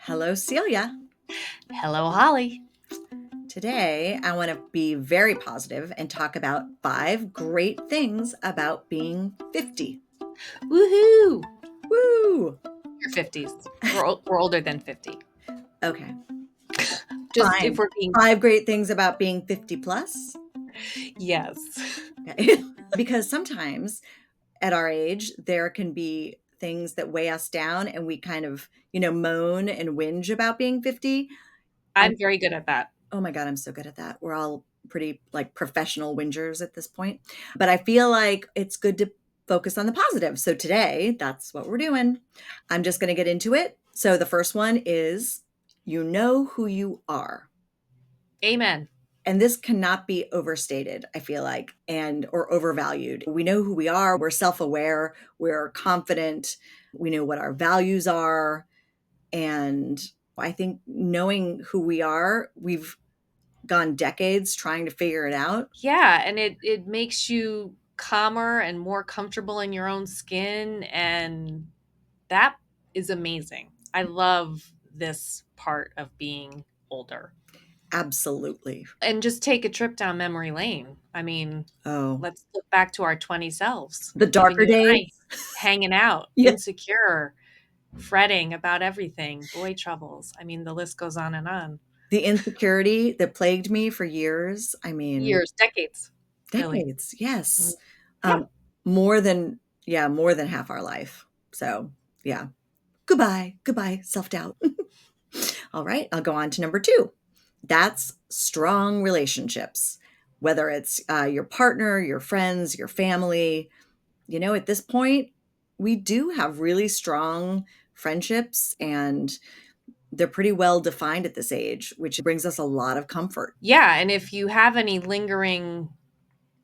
Hello, Celia. Hello, Holly. Today, I want to be very positive and talk about 5 great things about being 50. Woohoo! Woo! You're 50s. We're older than 50. Okay, Just if fine. we're being 5 great things about being 50 plus. yes. Okay. Because sometimes at our age, there can be things that weigh us down and we kind of, moan and whinge about being 50. I'm very good at that. Oh my God, I'm so good at that. We're all pretty like professional whingers at this point. But I feel like it's good to focus on the positive. So today, that's what we're doing. I'm just going to get into it. So the first one is you know who you are. Amen. And this cannot be overstated, I feel like, and or overvalued. We know who we are, we're self-aware, we're confident, we know what our values are, and I think knowing who we are, we've gone decades trying to figure it out. Yeah, and it makes you calmer and more comfortable in your own skin, and that is amazing. I love this part of being older. Absolutely. And just take a trip down memory lane. I mean, Oh, let's look back to our 20 selves. the Even darker you and days. I hanging out, Yeah. insecure, fretting about everything, boy troubles. I mean, the list goes on and on. The insecurity that plagued me for years. I mean, Years, decades, really. decades. Mm. Yes. Yeah. Um, more than, yeah, more than half our life. So, yeah. Goodbye. Goodbye, self doubt. All right. I'll go on to number 2. That's strong relationships, whether it's your partner, your friends, your family. At this point, we do have really strong friendships and they're pretty well defined at this age, which brings us a lot of comfort. Yeah. And if you have any lingering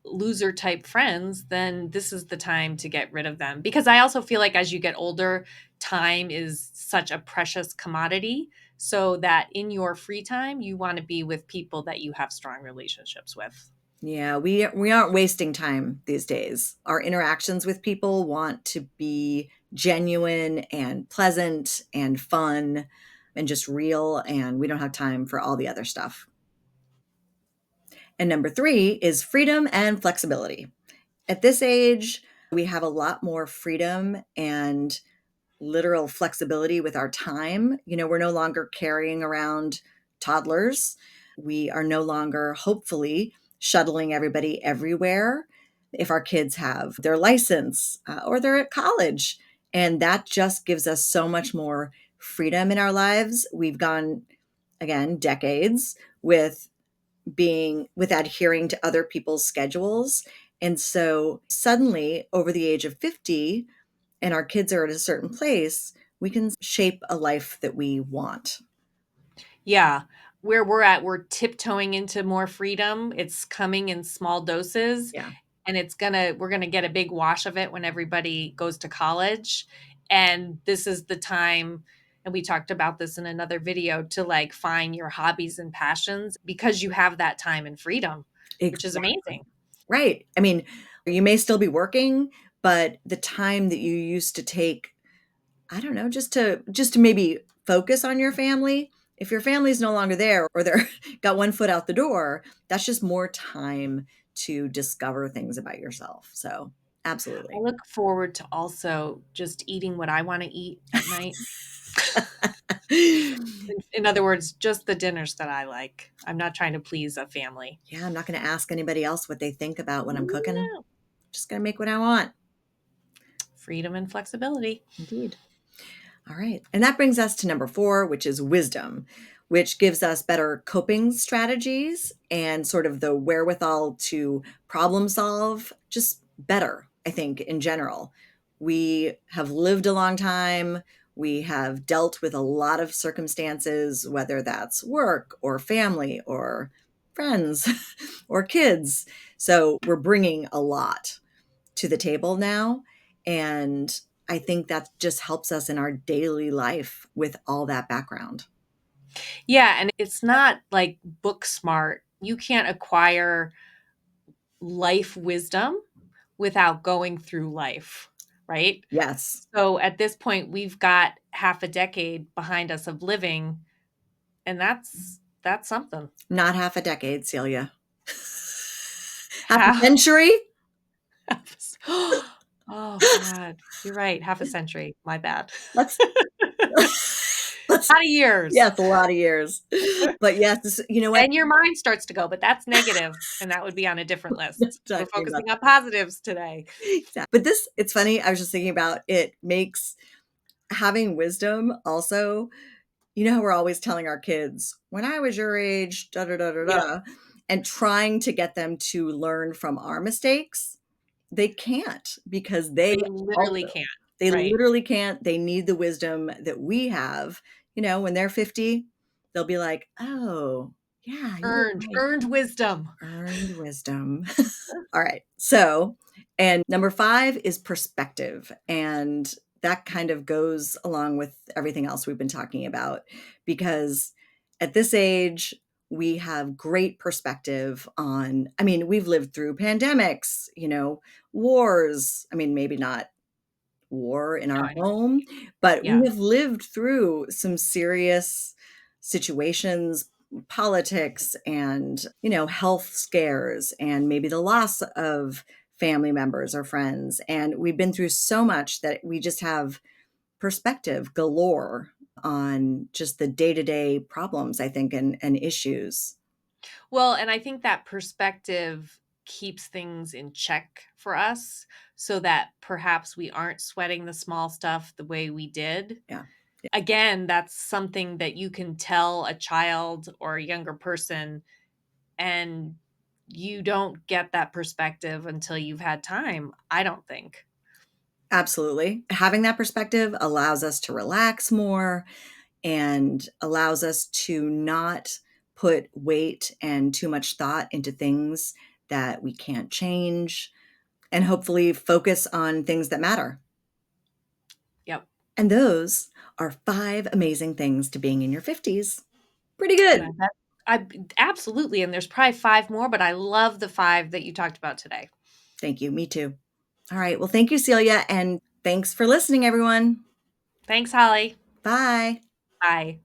loser type friends, then this is the time to get rid of them. Because I also feel like as you get older, time is such a precious commodity. So that in your free time, you want to be with people that you have strong relationships with. Yeah, we aren't wasting time these days. Our interactions with people want to be genuine and pleasant and fun and just real, and we don't have time for all the other stuff. And number 3 is freedom and flexibility. At this age, we have a lot more freedom and literal flexibility with our time. We're no longer carrying around toddlers. We are no longer, hopefully, shuttling everybody everywhere if our kids have their license or they're at college. And that just gives us so much more freedom in our lives. We've gone, again, decades with adhering to other people's schedules. And so suddenly, over the age of 50, and our kids are at a certain place, we can shape a life that we want. Yeah. Where we're at, we're tiptoeing into more freedom. It's coming in small doses Yeah, and we're gonna get a big wash of it when everybody goes to college. And this is the time, and we talked about this in another video, to like find your hobbies and passions because you have that time and freedom, which is exactly. amazing. Right. I mean, you may still be working, but the time that you used to take, I don't know, just to maybe focus on your family, if your family's no longer there or they're got one foot out the door, that's just more time to discover things about yourself. So, I absolutely. look forward to also just eating what I want to eat at night. In other words, just the dinners that I like. I'm not trying to please a family. Yeah, I'm not going to ask anybody else what they think about when I'm cooking. No. Just going to make what I want. Freedom and flexibility. Indeed. All right. And that brings us to number 4, which is wisdom, which gives us better coping strategies and sort of the wherewithal to problem solve just better, I think, in general. We have lived a long time. We have dealt with a lot of circumstances, whether that's work or family or friends or kids. So we're bringing a lot to the table now. And I think that just helps us in our daily life with all that background. Yeah, and it's not like book smart. You can't acquire life wisdom without going through life. right? Yes. So at this point, we've got half a decade behind us of living, and that's something. Not half a decade, Celia. Half a Half, century? half a c oh god, you're right, half a century, my bad. Let's let's Lotta years. yes, a lot of years. But yes, you know what? And your mind starts to go, but that's negative, and that would be on a different list. We're Talking about focusing on positives today. but this it's funny, I was just thinking about it makes having wisdom also you know how we're always telling our kids, "When I was your age, da da da da Yep, da," and trying to get them to learn from our mistakes. They can't because they they literally also can't, they right? literally can't. They need the wisdom that we have. You know, when they're 50, they'll be like, "Oh, yeah, you're right. Earned wisdom. Earned wisdom." All right. So, and number 5 is perspective, and that kind of goes along with everything else we've been talking about because at this age, we have great perspective on I mean, we've lived through pandemics, you know, wars. I mean, maybe not war in No, our I know. home, but Yeah. we have lived through some serious situations, politics and, you know, health scares and maybe the loss of family members or friends. And we've been through so much that we just have perspective galore on just the day-to-day problems, I think, and issues. Well, and I think that perspective keeps things in check for us so that perhaps we aren't sweating the small stuff the way we did. Yeah. Yeah. Again, that's something that you can tell a child or a younger person, and you don't get that perspective until you've had time, I don't think. Absolutely. Having that perspective allows us to relax more and allows us to not put weight and too much thought into things that we can't change and hopefully focus on things that matter. Yep. And those are 5 amazing things to being in your 50s. Pretty And good. I absolutely, and there's probably 5 more, but I love the 5 that you talked about today. Thank you. Me too. All right. Well, thank you, Celia. And thanks for listening, everyone. Thanks, Holly. Bye. Bye.